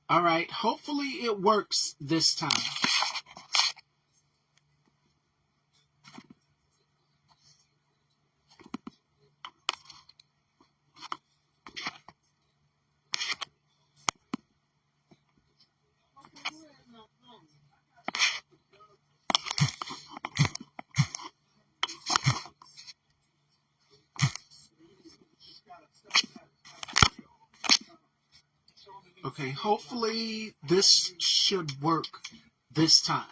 All right. Hopefully it works this time. Okay, hopefully this should work this time.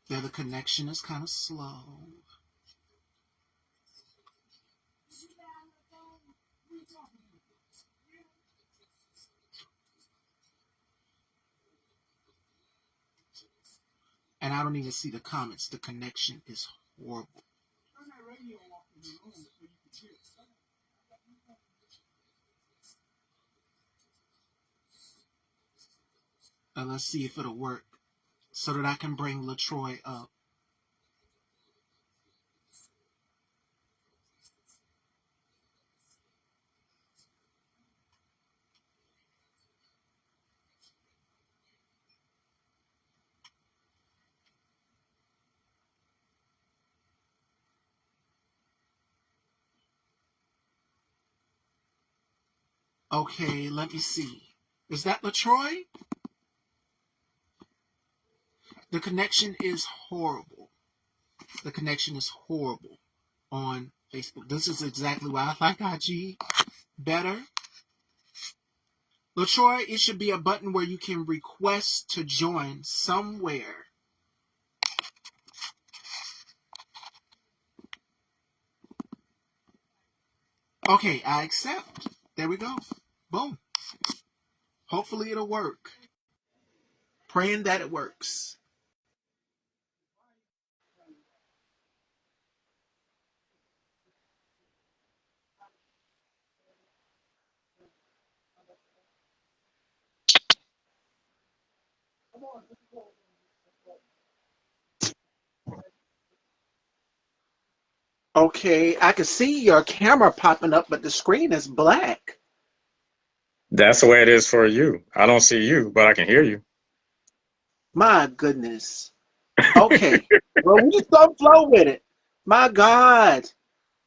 Yeah, the connection is kind of slow. And I don't even see the comments. The connection is horrible. And let's see if it'll work so that I can bring LaTroy up. Okay, let me see. Is that LaTroy? The connection is horrible. The connection is horrible on Facebook. This is exactly why I like IG better. LaTroy, it should be a button where you can request to join somewhere. Okay, I accept. There we go. Boom. Hopefully it'll work. Praying that it works. Okay, I can see your camera popping up, but the screen is black. That's the way it is for you. I don't see you, but I can hear you. My goodness. Okay. Well, we just gonna flow with it. My God.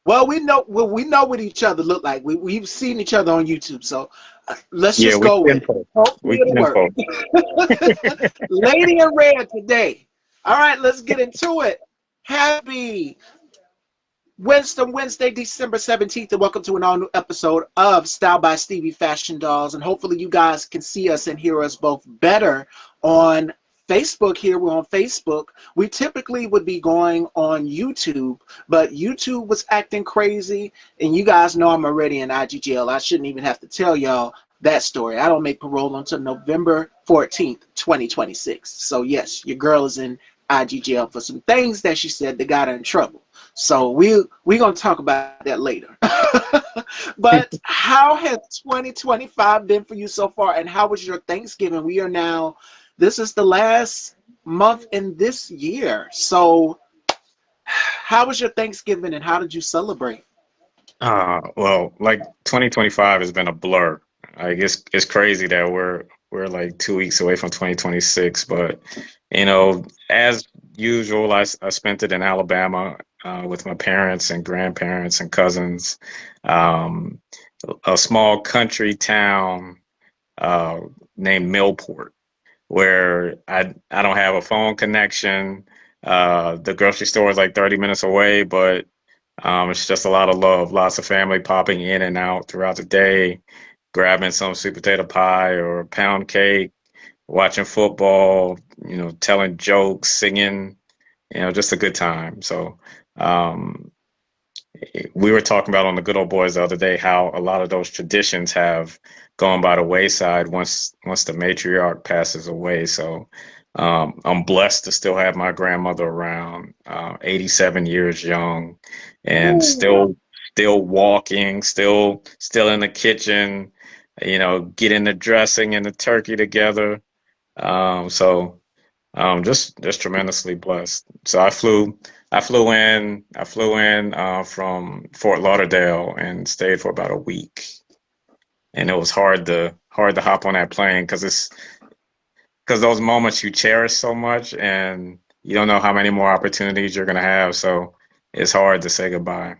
Well, we know what each other look like. We've seen each other on YouTube, so let's Yeah, just we go with it. kinfolk. Hopefully We it'll work. kinfolk. Lady in red today. All right, let's get into it. Happy Wednesday, December 17th, and welcome to an all new episode of Style by Stevie Fashion Dolls. And hopefully, you guys can see us and hear us both better on Facebook. Here we're on Facebook. We typically would be going on YouTube, but YouTube was acting crazy, and you guys know I'm already in IG jail. I shouldn't even have to tell y'all that story. I don't make parole until November 14th, 2026. So, yes, your girl is in IG jail for some things that she said that got her in trouble. So we're gonna talk about that later. But how has 2025 been for you so far, and how was your Thanksgiving? We are now, this is the last month in this year. So how was your Thanksgiving, and how did you celebrate? Well, like 2025 has been a blur. Like it's crazy that we're like 2 weeks away from 2026, but as usual, I spent it in Alabama with my parents and grandparents and cousins. Um, a small country town uh, named Millport, where I don't have a phone connection. The grocery store is like 30 minutes away, but it's just a lot of love, lots of family popping in and out throughout the day, grabbing some sweet potato pie or pound cake, watching football, telling jokes, singing, just a good time. So um, we were talking about on the Good Old Boys the other day how a lot of those traditions have going by the wayside once the matriarch passes away. So I'm blessed to still have my grandmother around, 87 years young, and Ooh. still walking, still in the kitchen, getting the dressing and the turkey together. So just tremendously blessed. So I flew in from Fort Lauderdale and stayed for about a week, and it was hard to hop on that plane because those moments you cherish so much, and you don't know how many more opportunities you're gonna have. So it's hard to say goodbye.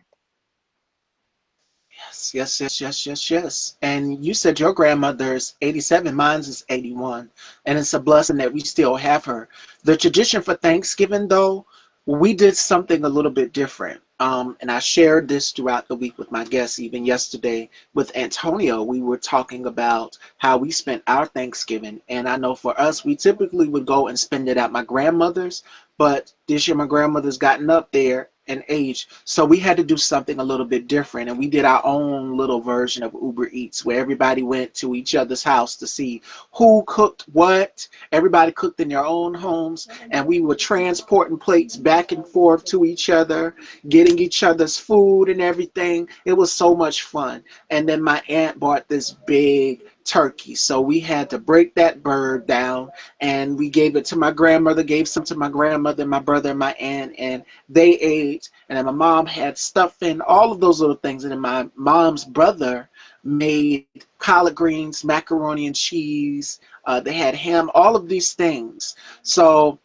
Yes, yes, yes, yes, yes, yes. And you said your grandmother's 87, mine's is 81. And it's a blessing that we still have her. The tradition for Thanksgiving, though, we did something a little bit different. And I shared this throughout the week with my guests, even yesterday with Antonio. We were talking about how we spent our Thanksgiving. And I know for us, we typically would go and spend it at my grandmother's. But this year, my grandmother's gotten up there in age. So we had to do something a little bit different. And we did our own little version of Uber Eats where everybody went to each other's house to see who cooked what. Everybody cooked in their own homes. And we were transporting plates back and forth to each other, getting each other's food and everything. It was so much fun. And then my aunt bought this big turkey. So we had to break that bird down and we gave it to my grandmother, gave some to my grandmother, my brother, and my aunt, and they ate. And then my mom had stuffing, all of those little things. And then my mom's brother made collard greens, macaroni and cheese. They had ham, all of these things. So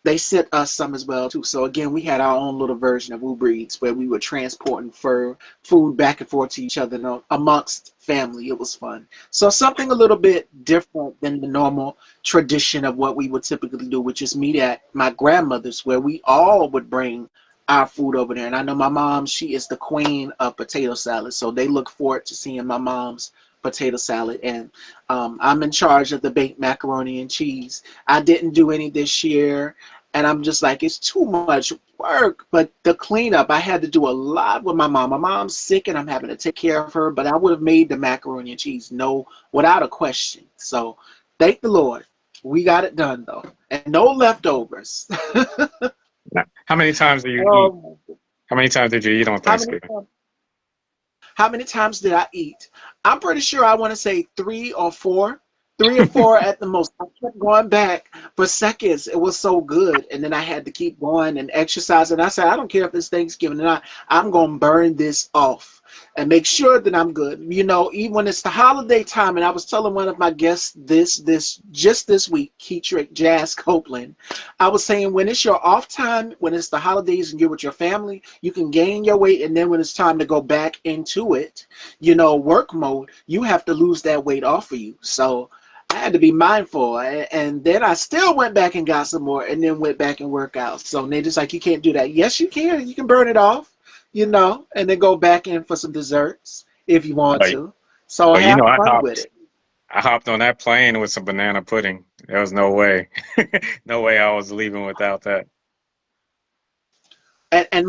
they sent us some as well too. So again, we had our own little version of Uber Eats where we were transporting for food back and forth to each other, amongst family. It was fun. So something a little bit different than the normal tradition of what we would typically do, which is meet at my grandmother's, where we all would bring our food over there. And I know my mom, she is the queen of potato salad. So they look forward to seeing my mom's potato salad. And I'm in charge of the baked macaroni and cheese. I didn't do any this year. And I'm just like, it's too much work. But the cleanup, I had to do a lot with my mom. My mom's sick and I'm having to take care of her. But I would have made the macaroni and cheese, no, without a question. So thank the Lord. We got it done, though. And no leftovers. Now, how many times do you eat? um, How many times did you eat on how many Thanksgiving? How many times did I eat? I'm pretty sure I want to say three or four. Three or four at the most. I kept going back for seconds. It was so good. And then I had to keep going and exercising. I said, I don't care if it's Thanksgiving or not. I'm going to burn this off and make sure that I'm good. Even when it's the holiday time, and I was telling one of my guests just this week, Keetrick Jazz Copeland, I was saying when it's your off time, when it's the holidays and you're with your family, you can gain your weight. And then when it's time to go back into it, work mode, you have to lose that weight off of you. So I had to be mindful, and then I still went back and got some more, and then went back and work out. So they're just like, you can't do that. Yes, you can. You can burn it off, and then go back in for some desserts if you want Oh, to. So oh, have fun with it. I hopped on that plane with some banana pudding. There was no way, no way I was leaving without that. And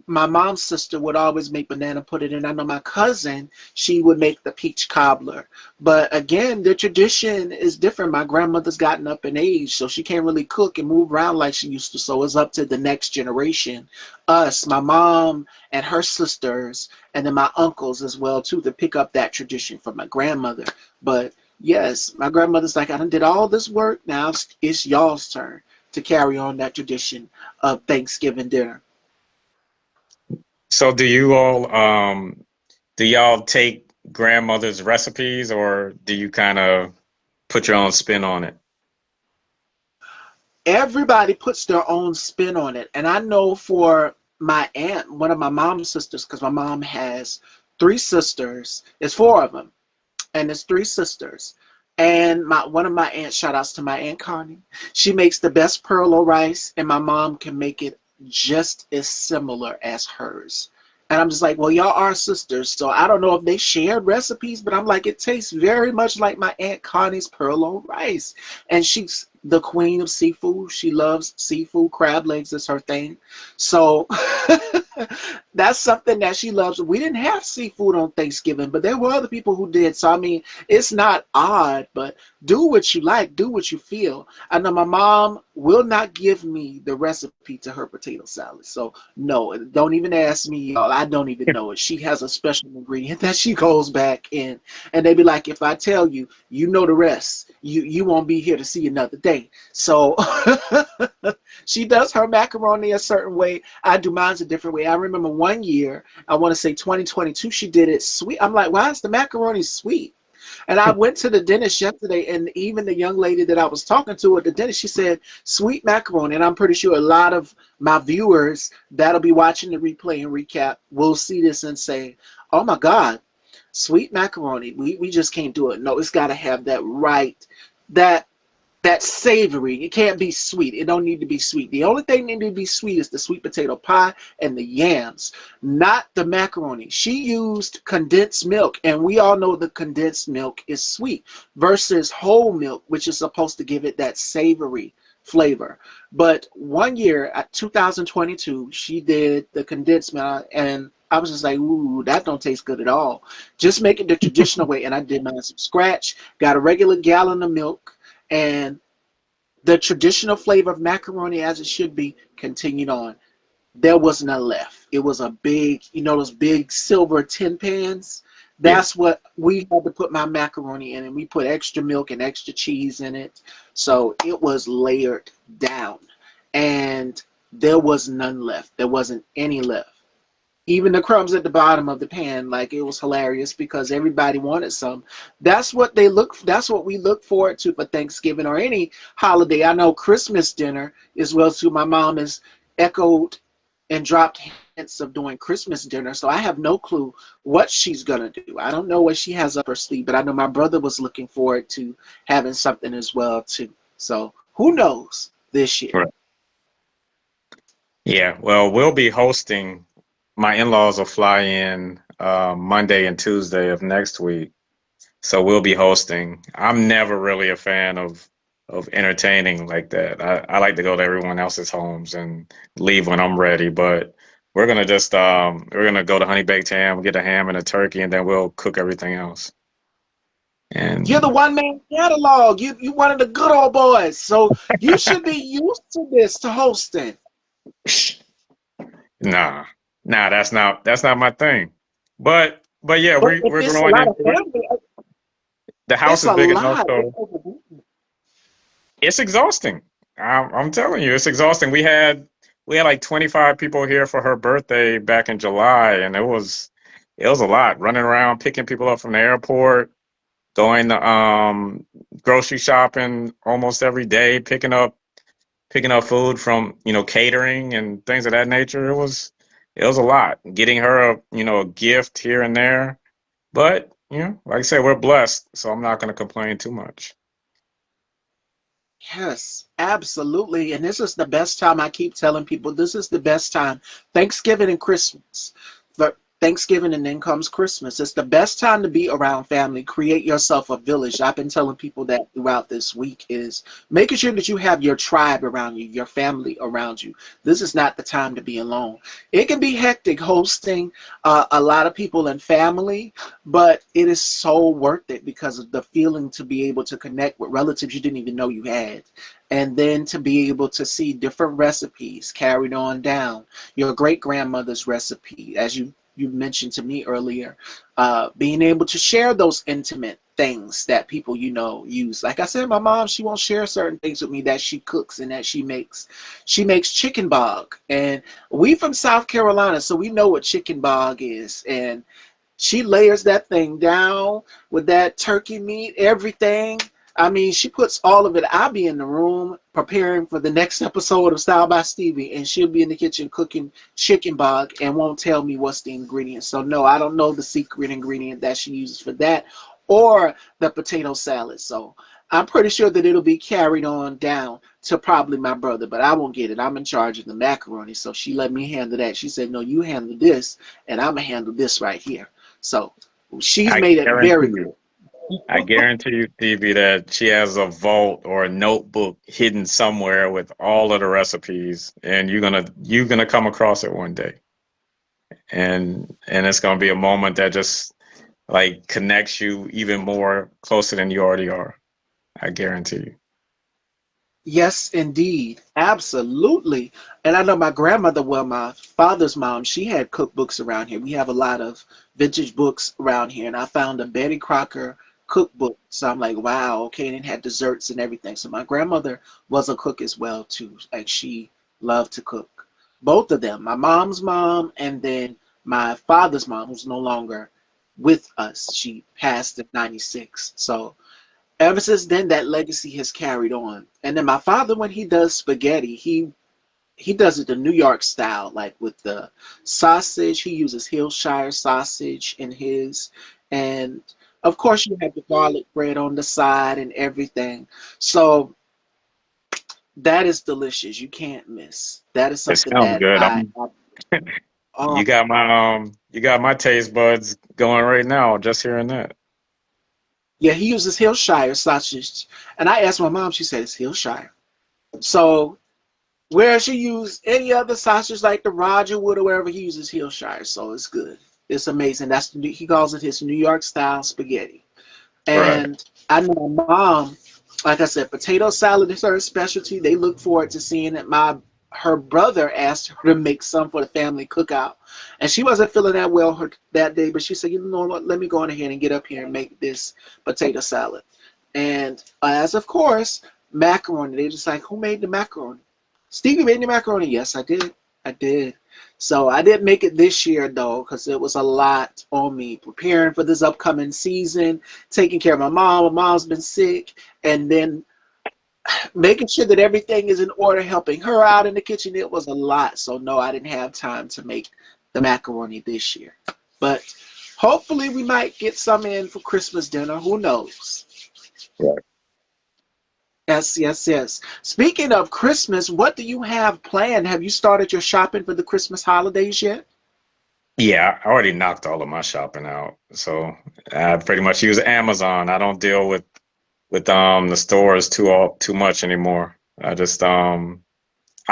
my mom's sister would always make banana pudding, and I know my cousin, she would make the peach cobbler. But again, the tradition is different. My grandmother's gotten up in age, so she can't really cook and move around like she used to. So it's up to the next generation, us, my mom and her sisters, and then my uncles as well too, to pick up that tradition from my grandmother. But yes, my grandmother's like, I done did all this work. Now it's y'all's turn to carry on that tradition of Thanksgiving dinner. So do y'all take grandmother's recipes, or do you kind of put your own spin on it? Everybody puts their own spin on it. And I know for my aunt, one of my mom's sisters, because my mom has three sisters, it's four of them, and it's three sisters. And one of my aunts, shout outs to my Aunt Connie, she makes the best pearl of rice, and my mom can make it just as similar as hers. And I'm just like, well, y'all are sisters, so I don't know if they shared recipes, but I'm like, it tastes very much like my Aunt Connie's pearl of rice. And she's the queen of seafood. She loves seafood. Crab legs is her thing. So that's something that she loves. We didn't have seafood on Thanksgiving, but there were other people who did. So, I mean, it's not odd, but do what you like, do what you feel. I know my mom will not give me the recipe to her potato salad. So, no, don't even ask me, y'all. I don't even know it. She has a special ingredient that she goes back in. And they be like, if I tell you, you know the rest. You won't be here to see another day. So she does her macaroni a certain way. I do mine's a different way. I remember one year, I want to say 2022, she did it sweet. I'm like, why is the macaroni sweet? And I went to the dentist yesterday, and even the young lady that I was talking to at the dentist, she said, sweet macaroni. And I'm pretty sure a lot of my viewers that'll be watching the replay and recap will see this and say, oh my God, sweet macaroni. We just can't do it. No, it's got to have that right, that savory. It can't be sweet. It don't need to be sweet. The only thing that need to be sweet is the sweet potato pie and the yams, not the macaroni. She used condensed milk, and we all know the condensed milk is sweet versus whole milk, which is supposed to give it that savory flavor. But one year, at 2022, she did the condensed milk, and I was just like, ooh, that don't taste good at all. Just make it the traditional way. And I did mine from scratch, got a regular gallon of milk, and the traditional flavor of macaroni as it should be continued on. There was none left. It was a big, those big silver tin pans. Yeah. That's what we had to put my macaroni in, and we put extra milk and extra cheese in it. So it was layered down, and there was none left. There wasn't any left. Even the crumbs at the bottom of the pan, like, it was hilarious because everybody wanted some. That's what we look forward to for Thanksgiving or any holiday. I know Christmas dinner as well too. My mom has echoed and dropped hints of doing Christmas dinner, so I have no clue what she's gonna do. I don't know what she has up her sleeve, but I know my brother was looking forward to having something as well too. So who knows this year? Right. Yeah, well, we'll be hosting. My in-laws will fly in Monday and Tuesday of next week, so we'll be hosting. I'm never really a fan of entertaining like that. I like to go to everyone else's homes and leave when I'm ready. But we're gonna go to honey baked ham, get a ham and a turkey, and then we'll cook everything else. You're the And one man catalog. You one of the good old boys. So you should be used to this, to hosting. nah, nah, that's not my thing. But yeah, But if we're it's a growing lot of into it. family, The house it's is a big enough, lot. so it's exhausting. I'm telling you, it's exhausting. We had like 25 people here for her birthday back in July, and it was a lot running around, picking people up from the airport, going to grocery shopping almost every day, picking up food from catering and things of that nature. It was a lot. Getting her a gift here and there, but like I said, we're blessed, so I'm not going to complain too much. Yes, absolutely. And this is the best time. I keep telling people this is the best time. Thanksgiving and Christmas. But Thanksgiving and then comes Christmas. It's the best time to be around family. Create yourself a village. I've been telling people that throughout this week, is making sure that you have your tribe around you, your family around you. This is not the time to be alone. It can be hectic hosting a lot of people and family, but it is so worth it because of the feeling to be able to connect with relatives you didn't even know you had. And then to be able to see different recipes carried on down. Your great grandmother's recipe, as you mentioned to me earlier, being able to share those intimate things that people use. Like I said, my mom, she won't share certain things with me that she cooks and that she makes. She makes chicken bog, and we from South Carolina, so we know what chicken bog is. And she layers that thing down with that turkey meat, everything. I mean, she puts all of it. I'll be in the room preparing for the next episode of Style by Stevie, and she'll be in the kitchen cooking chicken bog and won't tell me what's the ingredients. So no, I don't know the secret ingredient that she uses for that or the potato salad. So I'm pretty sure that it'll be carried on down to probably my brother, but I won't get it. I'm in charge of the macaroni, so she let me handle that. She said, no, you handle this, and I'm going to handle this right here. So she's I made it guarantee very you. clear. I guarantee you, Stevie, that she has a vault or a notebook hidden somewhere with all of the recipes, and you're gonna come across it one day, and it's gonna be a moment that just like connects you even more closer than you already are. I guarantee you. Yes, indeed. Absolutely. And I know my grandmother, well, my father's mom, she had cookbooks around here. We have a lot of vintage books around here. And I found a Betty Crocker cookbook. So I'm like, wow, okay. And it had desserts and everything. So my grandmother was a cook as well, too. Like she loved to cook. Both of them, my mom's mom and then my father's mom, who's no longer with us. She passed at 96. So ever since then that legacy has carried on. And then my father, when he does spaghetti, he does it the New York style, like with the sausage. He uses Hillshire sausage in his, and of course you have the garlic bread on the side and everything. So that is delicious, you can't miss. That is It something sounds that good. I oh You got my taste buds going right now just hearing that. yeah, he uses Hillshire sausage. And I asked my mom, she said it's Hillshire. So where she used any other sausage like the Roger Wood or wherever, he uses Hillshire, so it's good. It's amazing. He calls it his New York style spaghetti. Right. And I know my mom, like I said, potato salad is her specialty. They look forward to seeing it. My Her brother asked her to make some for the family cookout, and she wasn't feeling that well that day. But she said, "You know what? Let me go on ahead and get up here and make this potato salad." And as of course, macaroni. They just like, who made the macaroni? Stevie made the macaroni. Yes, I did. I did. So I didn't make it this year though, because it was a lot on me preparing for this upcoming season, taking care of my mom. My mom's been sick, and then making sure that everything is in order, helping her out in the kitchen. It was a lot. So no, I didn't have time to make the macaroni this year. But hopefully we might get some in for Christmas dinner. Who knows? Right. Yes, yes, yes. Speaking of Christmas, what do you have planned? Have you started your shopping for the Christmas holidays yet? Yeah, I already knocked all of my shopping out. So I pretty much use Amazon. I don't deal with the stores too much anymore. I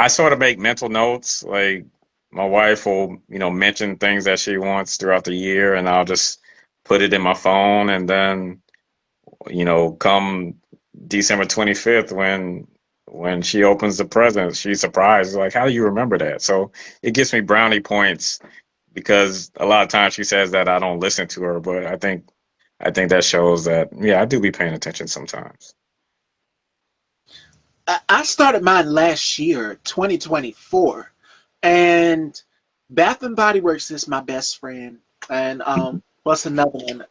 sort of make mental notes. Like my wife will, mention things that she wants throughout the year, and I'll just put it in my phone. And then, come December 25th, when she opens the present, she's surprised. Like, how do you remember that? So it gives me brownie points because a lot of times she says that I don't listen to her, but I think that shows that yeah, I do be paying attention sometimes. I started mine last year, 2024, and Bath and Body Works is my best friend. And what's another one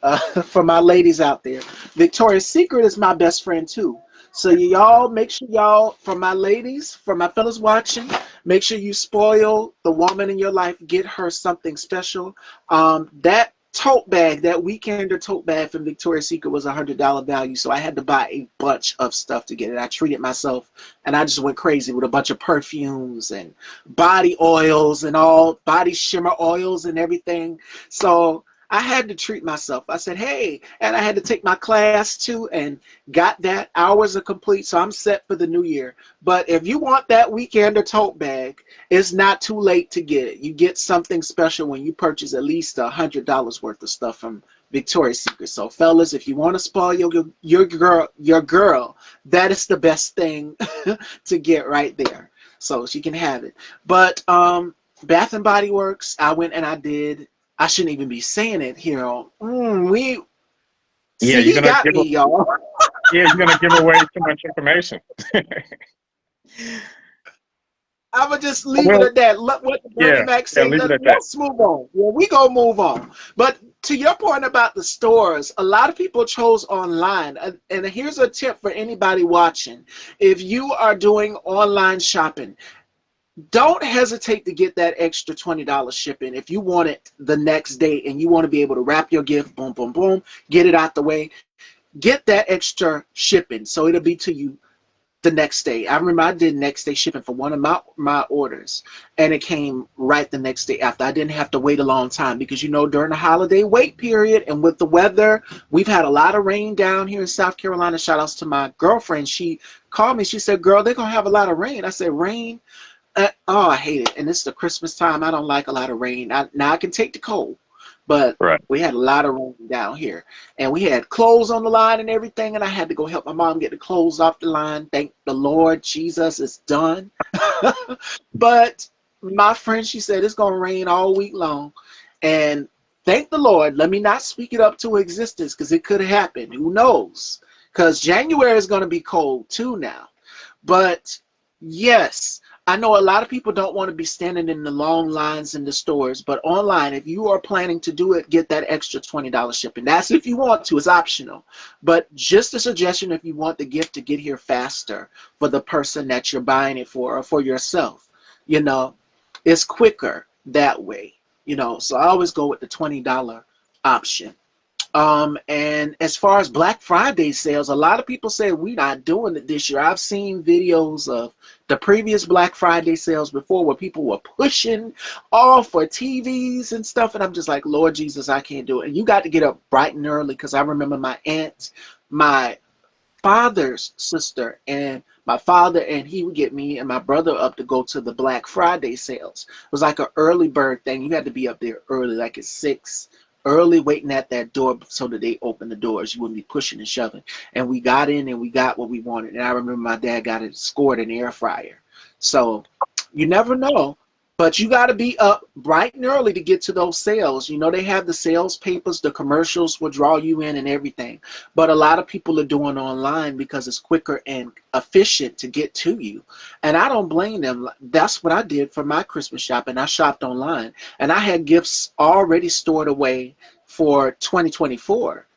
for my ladies out there? Victoria's Secret is my best friend too. So y'all make sure y'all, for my ladies, for my fellas watching, make sure you spoil the woman in your life. Get her something special. That tote bag, that weekender tote bag from Victoria's Secret was $100 value, so I had to buy a bunch of stuff to get it. I treated myself, and I just went crazy with a bunch of perfumes and body oils and all body shimmer oils and everything. So I had to treat myself. I said, hey, and I had to take my class too, and got that. Hours are complete, so I'm set for the new year. But if you want that weekender tote bag, it's not too late to get it. You get something special when you purchase at least $100 worth of stuff from Victoria's Secret. So, fellas, if you want to spoil your girl, that is the best thing to get right there. So she can have it. But Bath and Body Works, I went and I did. I shouldn't even be saying it here on. We Yeah, see, he got me, y'all. you're gonna give away too much information. I'm gonna just leave it Well, at that. Let what Bernie yeah, Mac yeah, say. leave it at that. Let's move on. Yeah, we gonna move on. But to your point about the stores, a lot of people chose online. And here's a tip for anybody watching: if you are doing online shopping, don't hesitate to get that extra $20 shipping. If you want it the next day and you want to be able to wrap your gift, boom, boom, boom, get it out the way. Get that extra shipping so it'll be to you the next day. I remember I did next day shipping for one of my orders, and it came right the next day after. I didn't have to wait a long time because, you know, during the holiday wait period and with the weather, we've had a lot of rain down here in South Carolina. Shout outs to my girlfriend. She called me. She said, girl, they're going to have a lot of rain. I said, rain? Oh, I hate it. And it's the Christmas time. I don't like a lot of rain. Now I can take the cold, but Right. we had a lot of rain down here. And we had clothes on the line and everything. And I had to go help my mom get the clothes off the line. Thank the Lord Jesus, it's done. But my friend, she said it's going to rain all week long. And thank the Lord. Let me not speak it up to existence because it could have happened. Who knows? Because January is going to be cold too now. But yes, I know a lot of people don't want to be standing in the long lines in the stores, but online, if you are planning to do it, get that extra $20 shipping. That's if you want to, it's optional. But just a suggestion if you want the gift to get here faster for the person that you're buying it for or for yourself, you know, it's quicker that way, you know. So I always go with the $20 option. And as far as Black Friday sales, a lot of people say we're not doing it this year. I've seen videos of the previous Black Friday sales before where people were pushing all for TVs and stuff. And I'm just like, Lord Jesus, I can't do it. And you got to get up bright and early because I remember my aunt, my father's sister, and my father, and he would get me and my brother up to go to the Black Friday sales. It was like an early bird thing. You had to be up there early, like at 6, early, waiting at that door so that they open the doors. You wouldn't be pushing and shoving. And we got in and we got what we wanted. And I remember my dad got it scored an air fryer. So you never know. But you got to be up bright and early to get to those sales. You know, they have the sales papers, the commercials will draw you in and everything. But a lot of people are doing online because it's quicker and efficient to get to you. And I don't blame them. That's what I did for my Christmas shopping. I shopped online and I had gifts already stored away for 2024.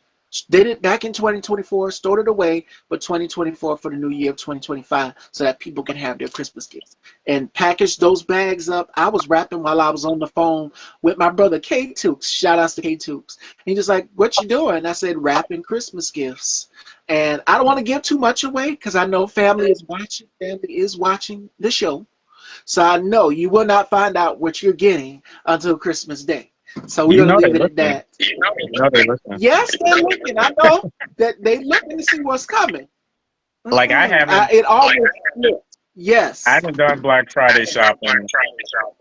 Did it back in 2024, stored it away for 2024 for the new year of 2025 so that people can have their Christmas gifts. And packaged those bags up. I was rapping while I was on the phone with my brother K Tukes. Shout outs to K Tukes. He's just like, what you doing? I said, wrapping Christmas gifts. And I don't want to give too much away because I know family is watching the show. So I know you will not find out what you're getting until Christmas Day. So we're You going to know they leave it at listening. that. You know they listening. Yes, they're looking. I know that they looking to see what's coming. Like It always flipped. I Yes. haven't done Black Friday shopping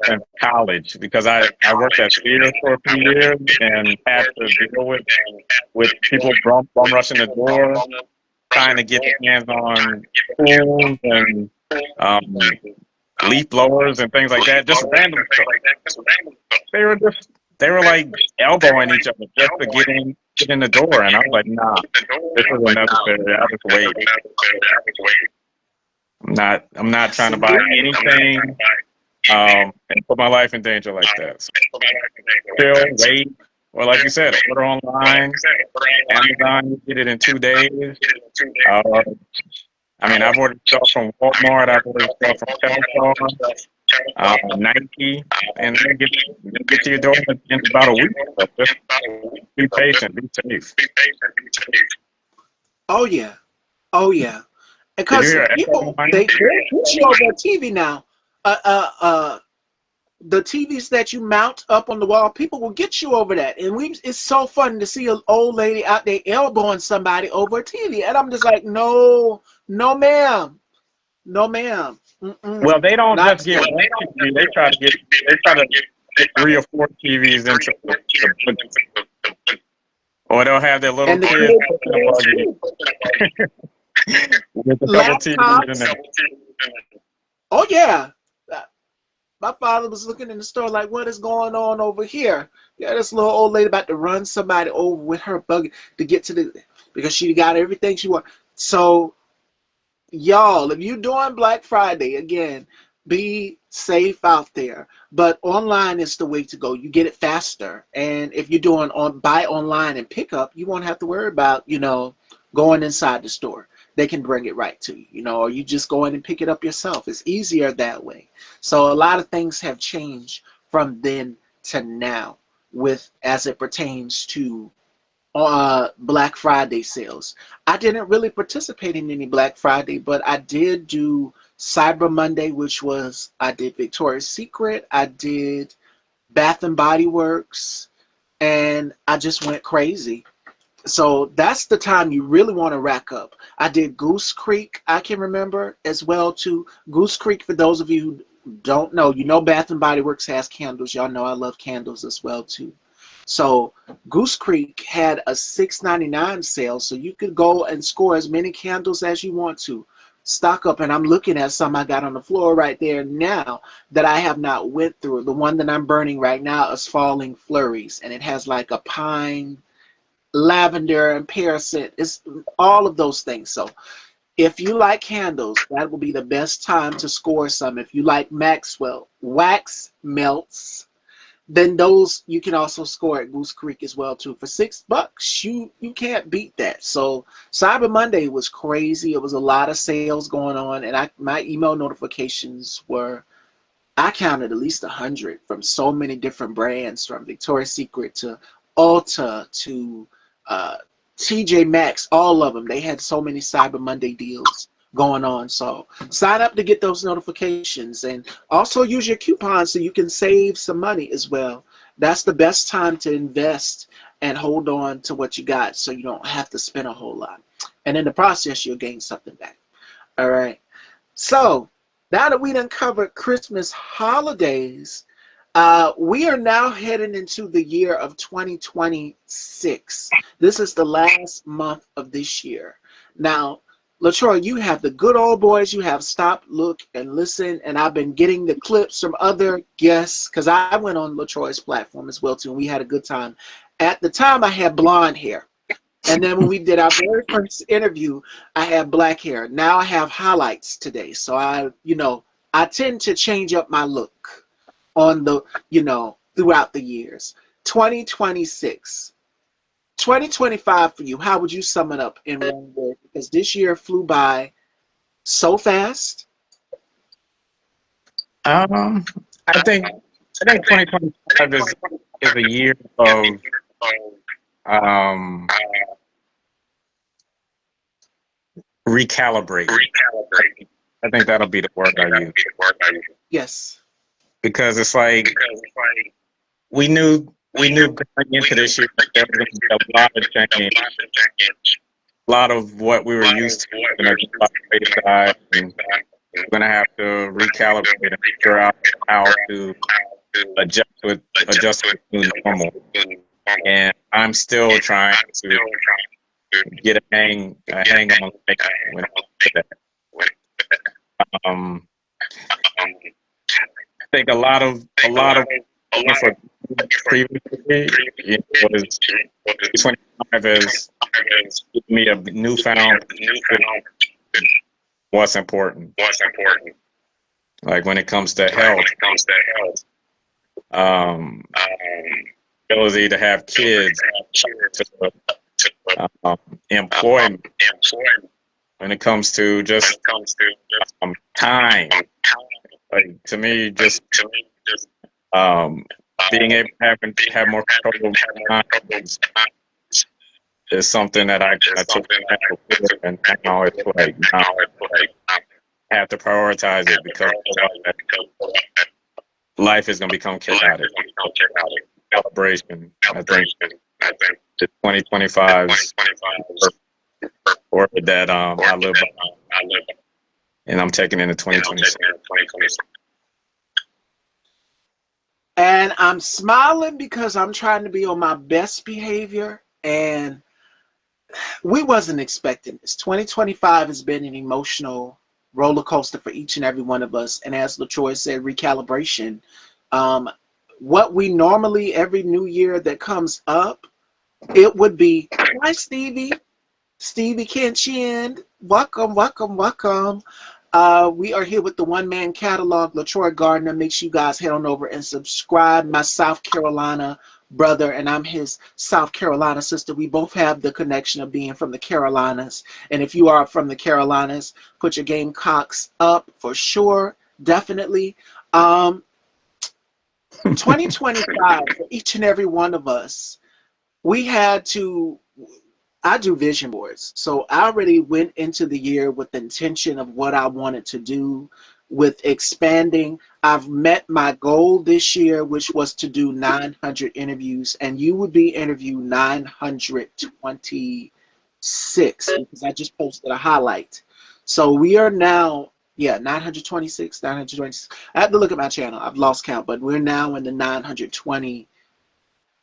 in college because I worked at theater for a few years and had to deal with people bum rushing the door trying to get their hands on tools and um, leaf blowers and things like that, just random stuff. They were like elbowing each other just to get in the door, and I was like, nah, this isn't necessary. I just wait. I'm not trying to buy anything and put my life in danger like that. So still wait, or like you said, order online. Amazon, you get it in 2 days. Uh, I mean, I've ordered stuff from Walmart. I've ordered stuff from Telfar, Nike, and they get to your door in about a week. So just be patient, be safe. Oh yeah. Oh yeah. Did you Because hear an echo people behind they you? show their TV now. The TVs that you mount up on the wall, people will get you over that. And it's so fun to see an old lady out there elbowing somebody over a TV. And I'm just like, no, no ma'am. No ma'am. Well, they don't Not just get today. one TV. They try to get 3 or 4 TVs into the or they'll have their little And the kids in a kids buggy with a couple TVs in laptops. there. Oh yeah. My father was looking in the store like, what is going on over here? Yeah, this little old lady about to run somebody over with her buggy to get to because she got everything she wanted. So y'all, if you're doing Black Friday, again, be safe out there. But online is the way to go. You get it faster. And if you're doing buy online and pick up, you won't have to worry about, going inside the store. They can bring it right to you, or you just go in and pick it up yourself. It's easier that way. So a lot of things have changed from then to now as it pertains to Black Friday sales. I didn't really participate in any Black Friday, but I did do Cyber Monday, which was I did Victoria's Secret, I did Bath and Body Works, and I just went crazy. So that's the time you really want to rack up. I did Goose Creek, I can remember as well too. Goose Creek, for those of you who don't know, you know Bath and Body Works has candles. Y'all know I love candles as well too. So Goose Creek had a $6.99 sale, so you could go and score as many candles as you want to. Stock up, and I'm looking at some I got on the floor right there now that I have not went through. The one that I'm burning right now is Falling Flurries, and it has like a pine, lavender, and pear scent. It's all of those things. So if you like candles, that will be the best time to score some. If you like Maxwell wax melts, then those you can also score at Goose Creek as well too. For $6, you can't beat that. So Cyber Monday was crazy. It was a lot of sales going on, and my email notifications were, I counted at least 100 from so many different brands, from Victoria's Secret to Ulta to TJ Maxx, all of them. They had so many Cyber Monday deals going on. So sign up to get those notifications, and also use your coupons so you can save some money as well. That's the best time to invest and hold on to what you got so you don't have to spend a whole lot. And in the process, you'll gain something back. All right. So now that we done covered Christmas holidays, we are now heading into the year of 2026. This is the last month of this year. Now, LaTroy, you have the good old boys. You have Stop, Look, and Listen. And I've been getting the clips from other guests because I went on LaTroy's platform as well, too, and we had a good time. At the time, I had blonde hair. And then when we did our very first interview, I had black hair. Now I have highlights today. So I tend to change up my look on the, throughout the years. 2026. 2025 for you, how would you sum it up in one word? Because this year flew by so fast. I think 2025 is a year of um, recalibrate. I think that'll be the word I use. Yes. Because it's like we knew going into this year that there was going to be a lot of change, a lot of what we were used to, and a lot of wayside, and we're going to have to recalibrate and figure out how to adjust with new normal. And I'm still trying to get a hang on when it comes to that. I think a lot of for previously, was 25 has given me a newfound what's important. Like when it comes to health, ability to have kids, employment. When it comes to just time, like to me, just being able to have more control over time is something that I took and now it's like I have to prioritize it because life is going to become chaotic. Celebration, I think, the 2025's word that I live by, and I'm taking into 2026. And I'm smiling because I'm trying to be on my best behavior, and we wasn't expecting this. 2025 has been an emotional roller coaster for each and every one of us. And as LaTroy said, recalibration. What we normally, every new year that comes up, it would be, hi, Stevie. Stevie Kinchin. Welcome. We are here with the One Man Catalog. LaTroy Gardner. Make sure you guys head on over and subscribe. My South Carolina brother, and I'm his South Carolina sister. We both have the connection of being from the Carolinas. And if you are from the Carolinas, put your Gamecocks up for sure. Definitely. 2025 for each and every one of us we had to, I do vision boards. So I already went into the year with the intention of what I wanted to do with expanding. I've met my goal this year, which was to do 900 interviews, and you would be interview 926 because I just posted a highlight. So we are now, yeah, 926, 926. I have to look at my channel. I've lost count, but we're now in the 920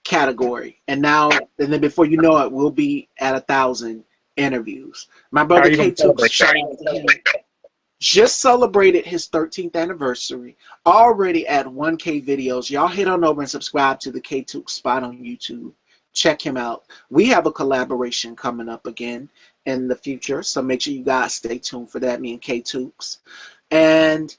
category. And now, and then before you know it, we'll be at 1,000 interviews. My How are brother you going K to Took celebrate that? just celebrated his 13th anniversary, already at 1K videos. Y'all head on over and subscribe to the K Took spot on YouTube. Check him out. We have a collaboration coming up again in the future, so make sure you guys stay tuned for that, me and K Tooks. And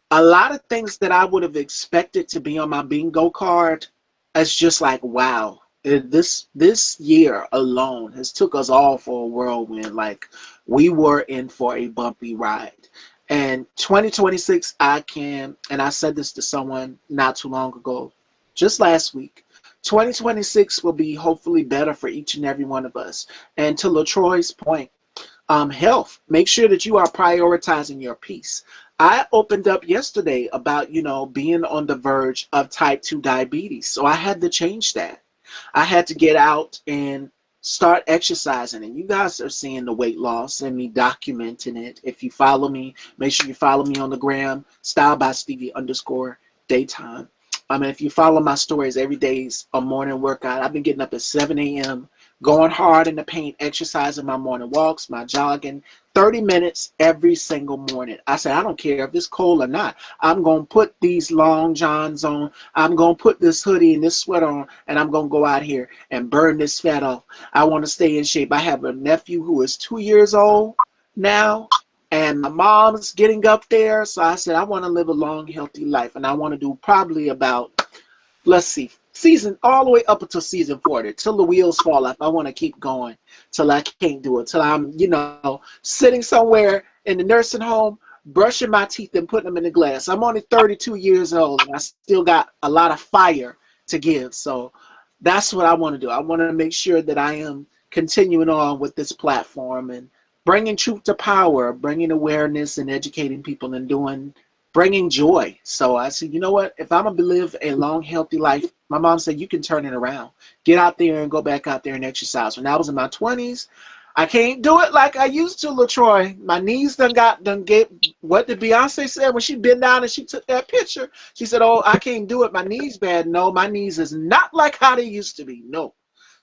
a lot of things that I would have expected to be on my bingo card, it's just like, wow. This year alone has took us all for a whirlwind. Like, we were in for a bumpy ride. And 2026, and I said this to someone not too long ago, just last week, 2026 will be hopefully better for each and every one of us. And to LaTroy's point, health. Make sure that you are prioritizing your peace. I opened up yesterday about, being on the verge of type 2 diabetes. So I had to change that. I had to get out and start exercising. And you guys are seeing the weight loss and me documenting it. If you follow me, make sure you follow me on the gram, style by Stevie underscore daytime. I mean, if you follow my stories, every day's a morning workout. I've been getting up at 7 a.m., going hard in the paint, exercising, my morning walks, my jogging, 30 minutes every single morning. I said, I don't care if it's cold or not. I'm going to put these long johns on. I'm going to put this hoodie and this sweater on, and I'm going to go out here and burn this fat off. I want to stay in shape. I have a nephew who is 2 years old now, and my mom's getting up there. So I said, I want to live a long, healthy life, and I want to do probably about, let's see, season all the way up until season 40, till the wheels fall off. I want to keep going till I can't do it, till I'm, sitting somewhere in the nursing home, brushing my teeth and putting them in the glass. I'm only 32 years old, and I still got a lot of fire to give. So that's what I want to do. I want to make sure that I am continuing on with this platform and bringing truth to power, bringing awareness and educating people and bringing joy. So I said, you know what? If I'm going to live a long, healthy life, my mom said, you can turn it around. Get out there and go back out there and exercise. When I was in my 20s, I can't do it like I used to, LaTroy. My knees done get, what did Beyonce say when she bent down and she took that picture? She said, oh, I can't do it. My knees bad. No, my knees is not like how they used to be. No.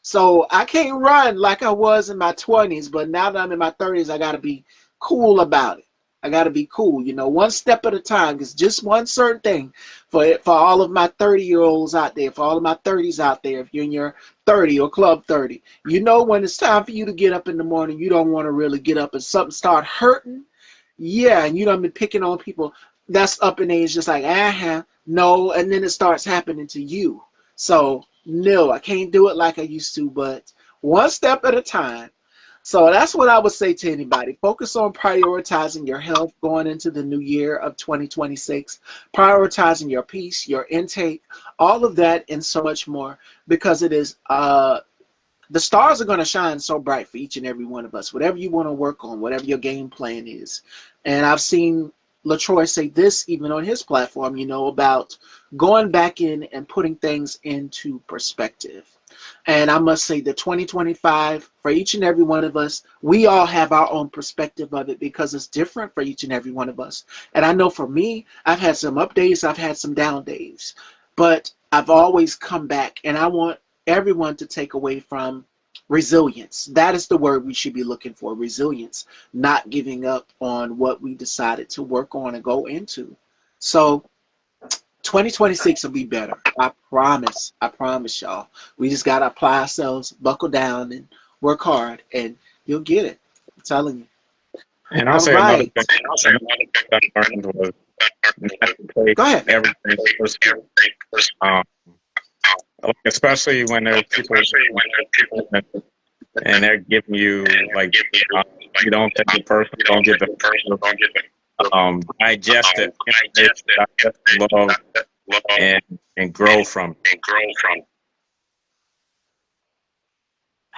So I can't run like I was in my 20s, but now that I'm in my 30s, I got to be cool about it. I got to be cool, one step at a time, because just one certain thing for all of my 30-year-olds out there, for all of my 30s out there, if you're in your 30 or club 30, when it's time for you to get up in the morning, you don't want to really get up and something start hurting. Yeah, and you don't been picking on people that's up in age, just like, no, and then it starts happening to you. So, no, I can't do it like I used to, but one step at a time. So that's what I would say to anybody. Focus on prioritizing your health going into the new year of 2026, prioritizing your peace, your intake, all of that and so much more, because it is the stars are going to shine so bright for each and every one of us, whatever you want to work on, whatever your game plan is. And I've seen LaTroy say this even on his platform, about going back in and putting things into perspective. And I must say that 2025, for each and every one of us, we all have our own perspective of it because it's different for each and every one of us. And I know for me, I've had some up days, I've had some down days, but I've always come back, and I want everyone to take away from resilience. That is the word we should be looking for, resilience, not giving up on what we decided to work on and go into. So 2026 will be better. I promise. I promise y'all. We just got to apply ourselves, buckle down, and work hard, and you'll get it. I'm telling you. And I'll All say another right. thing I learned was not to take Go ahead. everything personal. Um, like especially when there's people and they're giving you like you don't take it personal, don't get the personal, digest it, digest love and grow from it.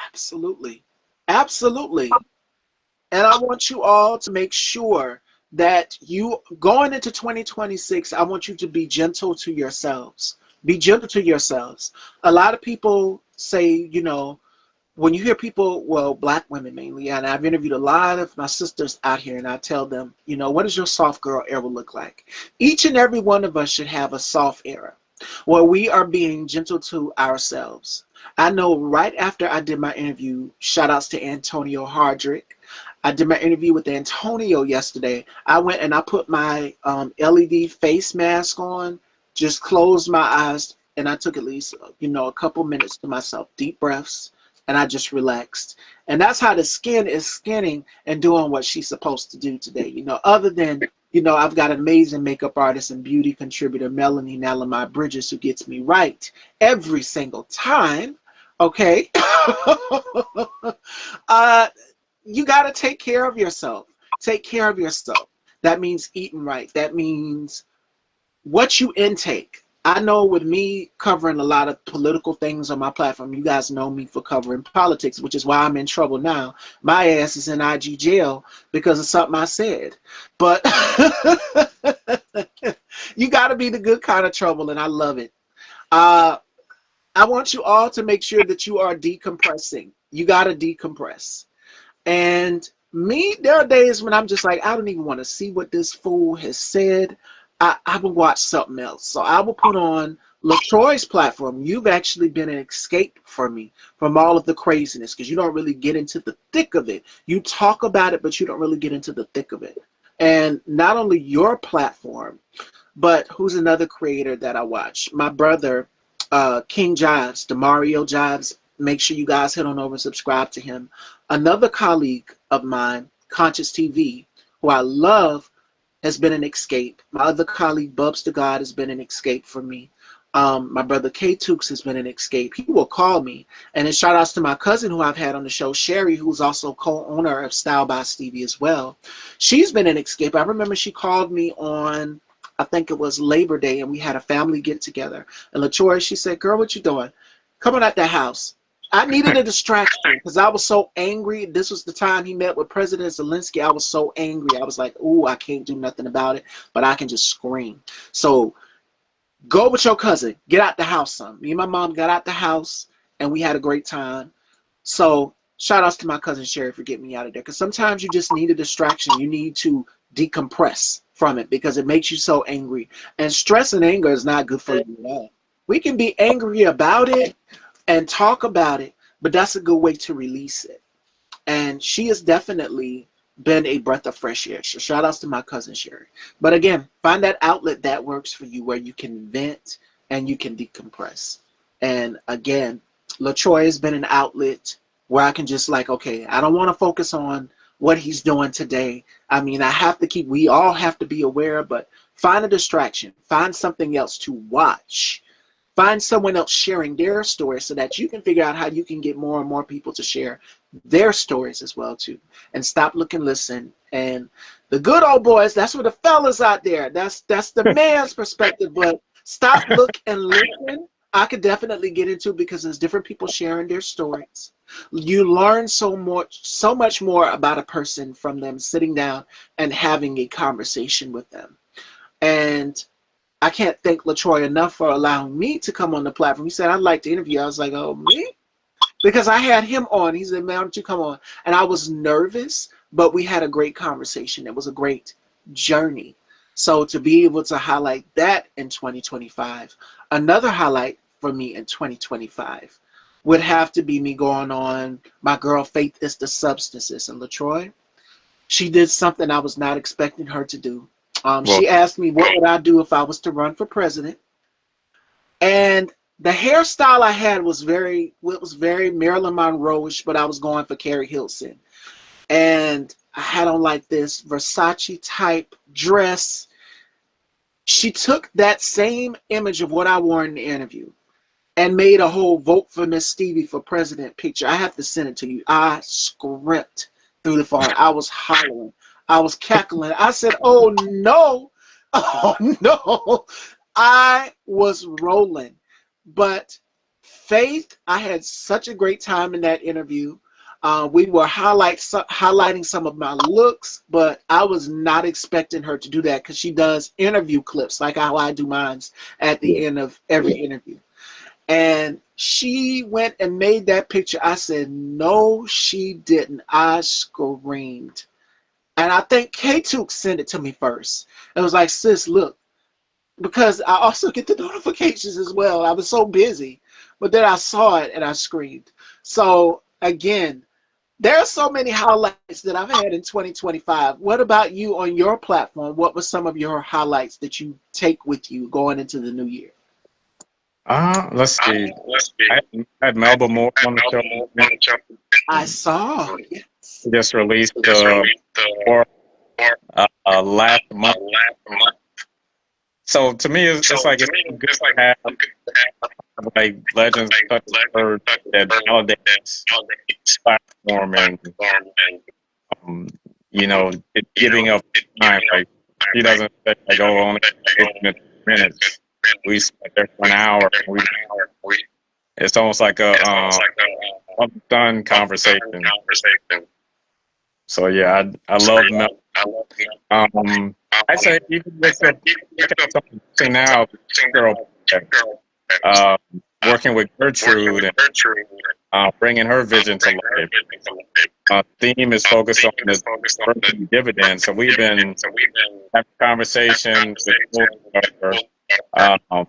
Absolutely. Absolutely. And I want you all to make sure that you, going into 2026, I want you to be gentle to yourselves. Be gentle to yourselves. A lot of people say, you know, when you hear people, well, black women mainly, and I've interviewed a lot of my sisters out here, and I tell them, you know, what does your soft girl era look like? Each and every one of us should have a soft era where we are being gentle to ourselves. I know right after I did my interview, shout outs to Antonio Hardrick. I did my interview with Antonio yesterday. I went and I put my LED face mask on, just closed my eyes, and I took at least, you know, a couple minutes to myself, deep breaths, and I just relaxed. And that's how the skin is skinning and doing what she's supposed to do today. You know, other than, you know, I've got an amazing makeup artist and beauty contributor, Melanie Nalamai Bridges, who gets me right every single time. Okay. uh, you got to take care of yourself. Take care of yourself. That means eating right. That means what you intake. I know with me covering a lot of political things on my platform, you guys know me for covering politics, which is why I'm in trouble now. My ass is in IG jail because of something I said. But you got to be the good kind of trouble, and I love it. Uh, I want you all to make sure that you are decompressing. You got to decompress. And me, there are days when I'm just like, I don't even want to see what this fool has said. I will watch something else. So I will put on LaTroy's platform. You've actually been an escape for me from all of the craziness because you don't really get into the thick of it. You talk about it, but you don't really get into the thick of it. And not only your platform, but who's another creator that I watch? My brother, King Jives, Demario Jives. Make sure you guys head on over and subscribe to him. Another colleague of mine, Conscious TV, who I love, has been an escape. My other colleague, Bubs to God, has been an escape for me. My brother K Tukes has been an escape. He will call me. And then shout outs to my cousin who I've had on the show, Sherry, who's also co-owner of Style by Stevie as well. She's been an escape. I remember she called me on, I think it was Labor Day, and we had a family get together. And LaToya, she said, girl, what you doing? Come on out the house. I needed a distraction because I was so angry. This was the time he met with President Zelensky. I was so angry. I was like, ooh, I can't do nothing about it, but I can just scream. So go with your cousin. Get out the house, son. Me and my mom got out the house, and we had a great time. So shout outs to my cousin Sherry for getting me out of there because sometimes you just need a distraction. You need to decompress from it because it makes you so angry. And stress and anger is not good for you at all. We can be angry about it and talk about it, but that's a good way to release it. And she has definitely been a breath of fresh air. So shout outs to my cousin Sherry. But again, find that outlet that works for you where you can vent and you can decompress. And again, LaTroy has been an outlet where I can just like, okay, I don't want to focus on what he's doing today. I mean, I have to keep, we all have to be aware, but find a distraction, find something else to watch. Find someone else sharing their story so that you can figure out how you can get more and more people to share their stories as well too. And stop, look, and listen. And the good old boys, that's for the fellas out there. That's the man's perspective. But stop, look, and listen. I could definitely get into because there's different people sharing their stories. You learn so much more about a person from them sitting down and having a conversation with them. And I can't thank LaTroy enough for allowing me to come on the platform. He said, I'd like to interview. I was like, oh, me? Because I had him on. He said, man, why don't you come on? And I was nervous, but we had a great conversation. It was a great journey. So to be able to highlight that in 2025, another highlight for me in 2025 would have to be me going on My Girl Faith is the Substances. And LaTroy, she did something I was not expecting her to do. She asked me what would I do if I was to run for president, and the hairstyle I had was very Marilyn Monroe-ish, but I was going for Carrie Hilson, and I had on like this Versace type dress. She took that same image of what I wore in the interview and made a whole vote for Miss Stevie for president picture. I have to send it to you. I script through the phone. I was hollering. I was cackling. I said, oh no, oh no. I was rolling. But Faith, I had such a great time in that interview. We were highlighting some of my looks, but I was not expecting her to do that because she does interview clips like how I do mine at the end of every interview. And she went and made that picture. I said, no, she didn't. I screamed. And I think K2 sent it to me first. It was like, sis, look, because I also get the notifications as well. I was so busy. But then I saw it and I screamed. So again, there are so many highlights that I've had in 2025. What about you on your platform? What were some of your highlights that you take with you going into the new year? Let's see. I had Melba Moore on the show. I saw. Yes. He just released for last month. So to me, it's like it's good to have like legends such as her that validates platform and you know giving up time. Like she doesn't say like oh only 15 minutes. We spent there for an hour. It's almost like a done conversation. So yeah, I love Mel. I say even with something now, girl, uh, working with Gertrude and bringing her vision to life. Theme is focused on this dividend. So we've been having conversations with um,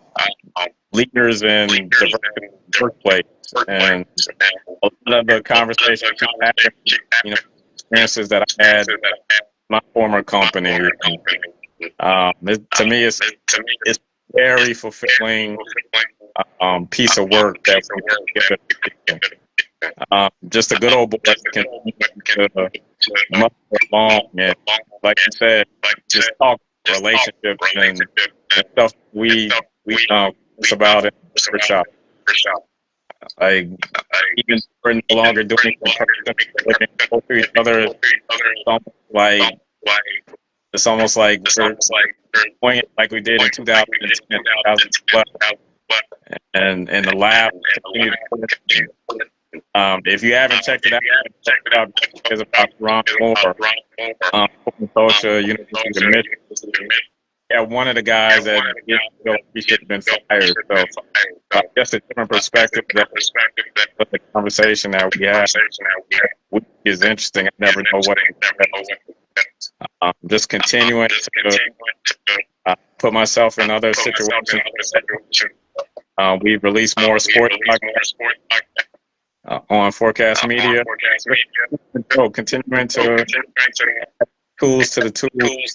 leaders in the workplace, and a lot of the conversations she's having, you know, experiences that I had in my former company. To me, it's very fulfilling piece of work that we give it. Just a good old boy can much along and, like you said, just talk relationships and stuff it's about in the workshop. Like even we're no longer doing it to each other. It's almost like we're doing it like we did in 2010, 2012, and in the lab. If you haven't checked it out, check it out. It's about Ron Moore, social university of Michigan. Yeah, one of the guys that he should have been fired. So just a different perspective that the conversation that we have is interesting. I never know what just continuing to put myself in other situations. We've released more sports on Forecast Media. So continuing to tools to the tools.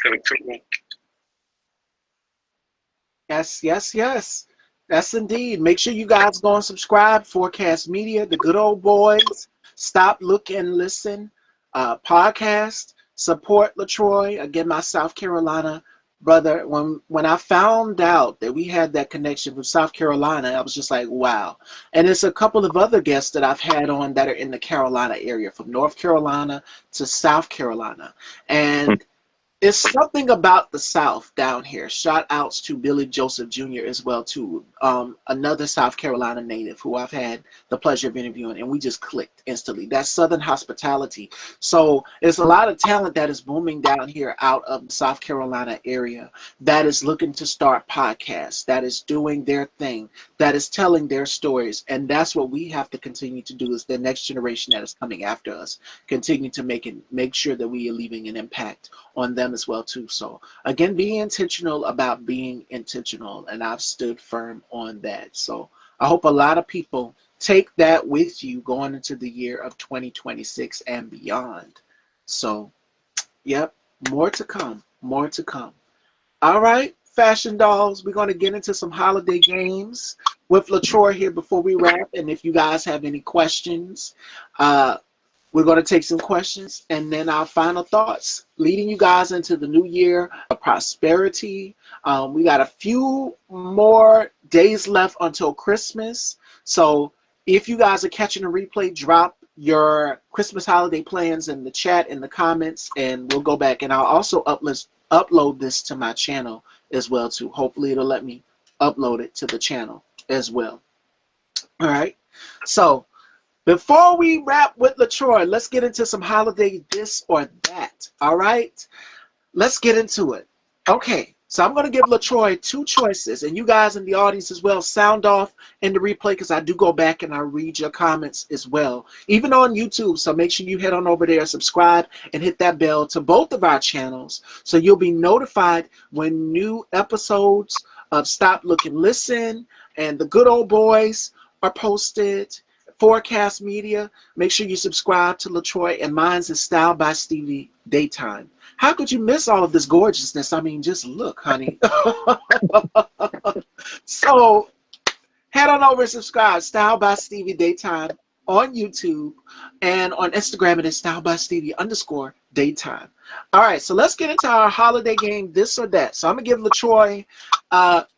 Yes, yes, yes. That's indeed. Make sure you guys go and subscribe. Forecast Media, the good old boys. Stop, look, and listen. Podcast. Support LaTroy. Again, my South Carolina brother. When I found out that we had that connection with South Carolina, I was just like, wow. And there's a couple of other guests that I've had on that are in the Carolina area, from North Carolina to South Carolina. And it's something about the South down here. Shout outs to Billy Joseph Jr. as well too. Another South Carolina native who I've had the pleasure of interviewing, and we just clicked instantly. That's Southern hospitality. So there's a lot of talent that is booming down here out of the South Carolina area that is looking to start podcasts, that is doing their thing, that is telling their stories. And that's what we have to continue to do as the next generation that is coming after us. Continue to make sure that we are leaving an impact on them as well too. So again, be intentional about being intentional, and I've stood firm on that. So I hope a lot of people take that with you going into the year of 2026 and beyond. So yep, more to come, more to come. All right, fashion dolls, we're going to get into some holiday games with LaTroy here before we wrap. And if you guys have any questions, we're going to take some questions and then our final thoughts, leading you guys into the new year of prosperity. We got a few more days left until Christmas. So if you guys are catching a replay, drop your Christmas holiday plans in the chat, in the comments, and we'll go back. And I'll also upload this to my channel as well too. Hopefully it'll let me upload it to the channel as well. All right. So before we wrap with LaTroy, let's get into some holiday this or that. All right. Let's get into it. Okay, so I'm going to give LaTroy two choices, and you guys in the audience as well, sound off in the replay because I do go back and I read your comments as well, even on YouTube. So make sure you head on over there, subscribe, and hit that bell to both of our channels so you'll be notified when new episodes of Stop, Look, and Listen and the Good Old Boys are posted. Forecast Media. Make sure you subscribe to LaTroy, and mine's is Style by Stevie Daytime. How could you miss all of this gorgeousness? I mean, just look, honey. So head on over and subscribe. Style by Stevie Daytime on YouTube, and on Instagram it is Style by Stevie _Daytime. All right, so let's get into our holiday game, this or that. So I'm gonna give LaTroy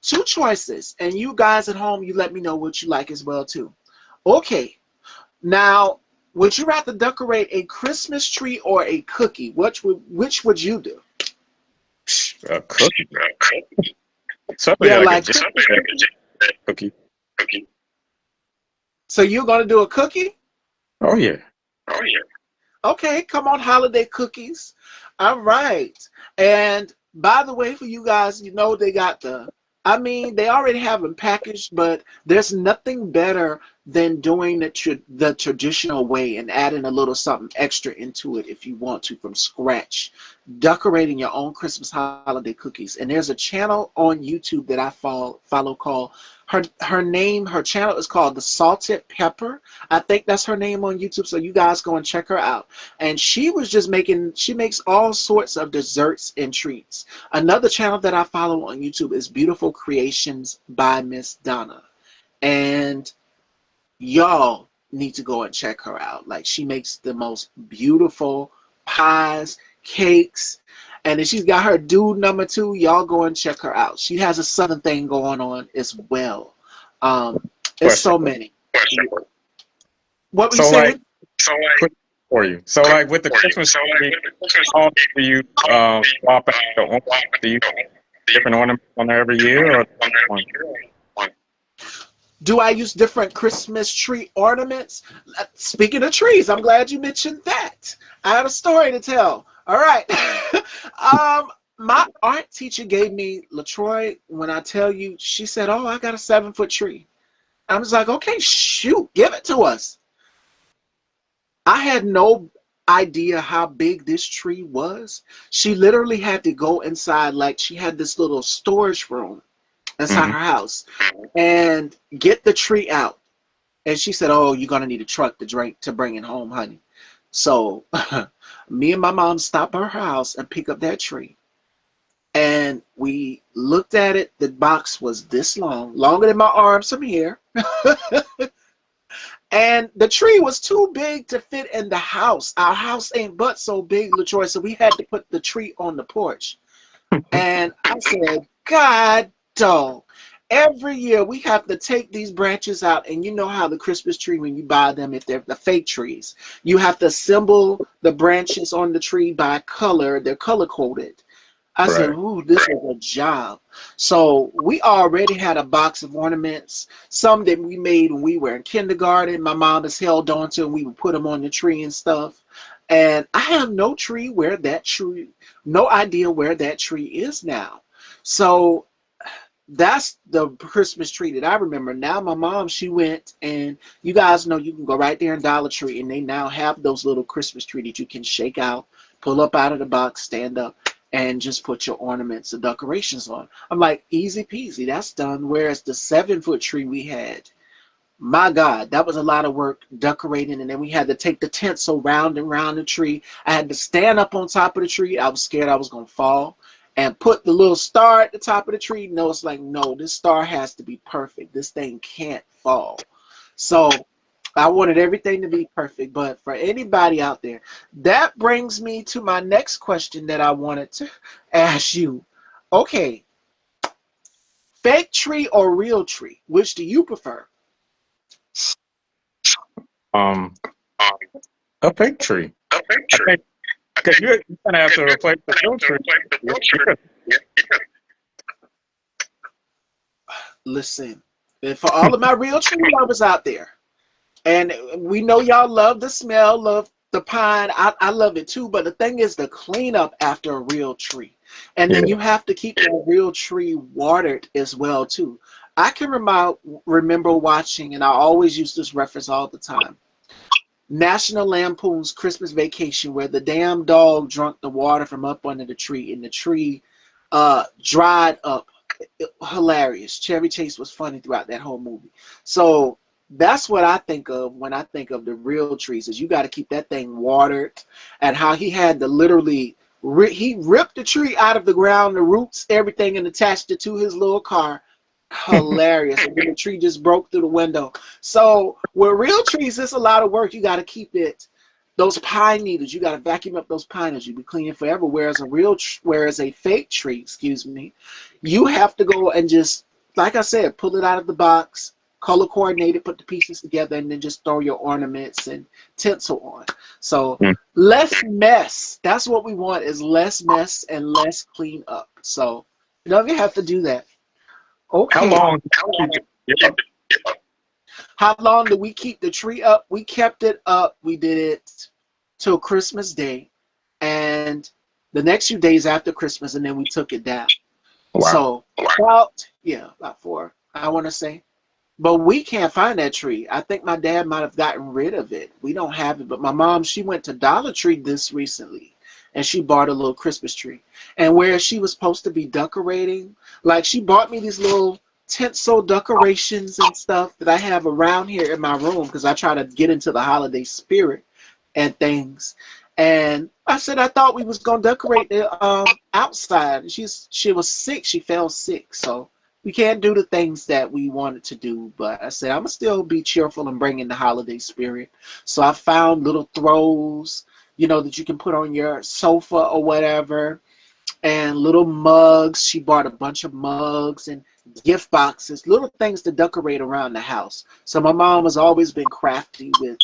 two choices, and you guys at home, you let me know what you like as well too. Okay, now, would you rather decorate a Christmas tree or a cookie? Which would you do? A cookie. Something Yeah, like a like just cookie. So you're gonna do a cookie? Oh yeah. Okay, come on, holiday cookies. All right. And by the way, for you guys, you know they got I mean, they already have them packaged, but there's nothing better than doing the traditional way and adding a little something extra into it if you want to from scratch. Decorating your own Christmas holiday cookies. And there's a channel on YouTube that I follow called her channel is called The Salted Pepper. I think that's her name on YouTube, so you guys go and check her out. And she makes all sorts of desserts and treats. Another channel that I follow on YouTube is Beautiful Creations by Miss Donna. And y'all need to go and check her out. Like, she makes the most beautiful pies, cakes, and then she's got her dude number 2. Y'all go and check her out. She has a southern thing going on as well. It's Question so many. What were you So saying? quick for you. So like with the Christmas tree, how do you swap out the ornaments? Do you put different ornaments on there every year or Do I use different Christmas tree ornaments? Speaking of trees, I'm glad you mentioned that. I have a story to tell. All right. My art teacher gave me, LaTroy, when I tell you, she said, oh, I got a 7-foot tree. I was like, okay, shoot, give it to us. I had no idea how big this tree was. She literally had to go inside, like she had this little storage room inside her house and get the tree out. And she said, oh, you're going to need a truck to bring it home, honey. So me and my mom stopped by her house and pick up that tree. And we looked at it. The box was this long, longer than my arms from here. And the tree was too big to fit in the house. Our house ain't but so big, LaTroy, so we had to put the tree on the porch. And I said, God, dog. Every year we have to take these branches out, and you know how the Christmas tree, when you buy them, if they're the fake trees, you have to assemble the branches on the tree by color. They're color coded. I said, right? ooh, this is a job. So we already had a box of ornaments, some that we made when we were in kindergarten. My mom has held on to, and we would put them on the tree and stuff. And I have no idea where that tree is now. So that's the Christmas tree that I remember. Now my mom, she went, and you guys know you can go right there in Dollar Tree, and they now have those little Christmas tree that you can shake out, pull up out of the box, stand up, and just put your ornaments and decorations on. I'm like, easy peasy, that's done. Whereas the 7-foot tree we had, my God, that was a lot of work decorating. And then we had to take the tinsel round and round the tree. I had to stand up on top of the tree. I was scared I was going to fall. And put the little star at the top of the tree. No, it's like, no, this star has to be perfect. This thing can't fall. So I wanted everything to be perfect. But for anybody out there, that brings me to my next question that I wanted to ask you. Okay, fake tree or real tree? Which do you prefer? Um, a fig tree. I think because you're gonna have to replace the real tree. Listen, And for all of my real tree lovers out there, and we know y'all love the smell of the pine. I love it too. But the thing is the cleanup after a real tree. And Yeah. then you have to keep that real tree watered as well too. I can remember watching, and I always use this reference all the time, National Lampoon's Christmas Vacation, where the damn dog drunk the water from up under the tree, and the tree dried up. Hilarious. Chevy Chase was funny throughout that whole movie. So that's what I think of when I think of the real trees, is you got to keep that thing watered. And how he had to literally he ripped the tree out of the ground, the roots, everything, and attached it to his little car. Hilarious. And then the tree just broke through the window. So with real trees, it's a lot of work. You got to keep it. Those pine needles, you got to vacuum up those pine needles. You be cleaning forever. Whereas a fake tree, excuse me, you have to go and just, like I said, pull it out of the box, color coordinate it, put the pieces together, and then just throw your ornaments and tinsel on. So less mess. That's what we want, is less mess and less clean up. So you don't even have to do that. Okay. How long? How long did we keep the tree up? We kept it up. We did it till Christmas Day, and the next few days after Christmas, and then we took it down. Wow. So about 4, I want to say. But we can't find that tree. I think my dad might have gotten rid of it. We don't have it. But my mom, she went to Dollar Tree this recently, and she bought a little Christmas tree. And where she was supposed to be decorating, like she bought me these little tinsel decorations and stuff that I have around here in my room, because I try to get into the holiday spirit and things. And I said I thought we was gonna decorate the outside. She was sick. She fell sick, so we can't do the things that we wanted to do. But I said I'm gonna still be cheerful and bring in the holiday spirit. So I found little throws, that you can put on your sofa or whatever, and little mugs. She bought a bunch of mugs and gift boxes, little things to decorate around the house. So my mom has always been crafty with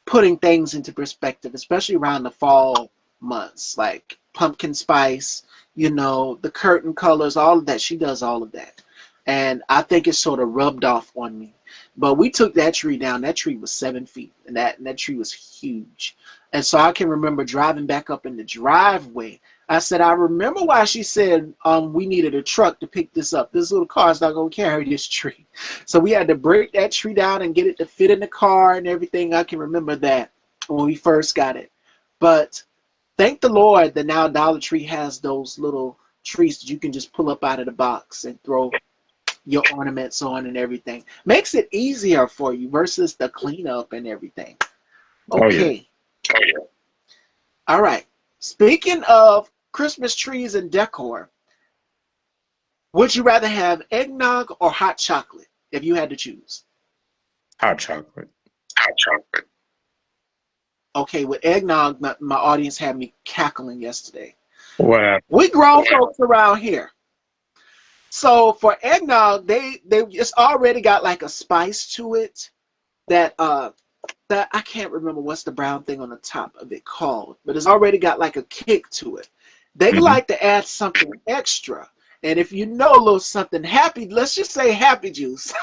putting things into perspective, especially around the fall months, like pumpkin spice, the curtain colors, all of that. She does all of that. And I think it sort of rubbed off on me. But we took that tree down. That tree was 7 feet, and that tree was huge. And so I can remember driving back up in the driveway. I said, I remember why she said we needed a truck to pick this up. This little car is not going to carry this tree. So we had to break that tree down and get it to fit in the car and everything. I can remember that when we first got it. But thank the Lord that now Dollar Tree has those little trees that you can just pull up out of the box and throw your ornaments on and everything. Makes it easier for you versus the cleanup and everything. Okay. Oh, yeah. All right. Speaking of Christmas trees and decor, would you rather have eggnog or hot chocolate if you had to choose? Hot chocolate. Okay, with eggnog, my audience had me cackling yesterday. What happened? We grown folks around here. So for eggnog, they just already got like a spice to it that I can't remember what's the brown thing on the top of it called, but it's already got like a kick to it. They like to add something extra. And if you know a little something happy, let's just say happy juice.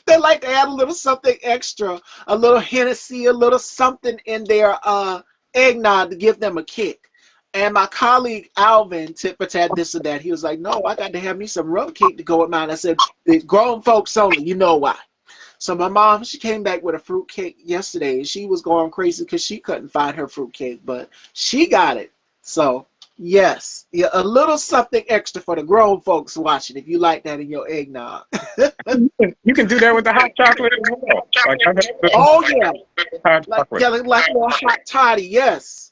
They like to add a little something extra, a little Hennessy, a little something in their eggnog to give them a kick. And my colleague Alvin, tit for tat, this or that, he was like, no, I got to have me some rum cake to go with mine. I said, grown folks only, you know why. So my mom, she came back with a fruit cake yesterday, and she was going crazy because she couldn't find her fruit cake, but she got it. So yes, yeah, a little something extra for the grown folks watching if you like that in your eggnog. You can do that with the hot chocolate as well. Oh yeah, hot like chocolate. like a little hot toddy. Yes.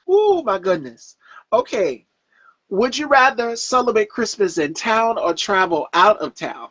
Oh my goodness. Okay. Would you rather celebrate Christmas in town or travel out of town?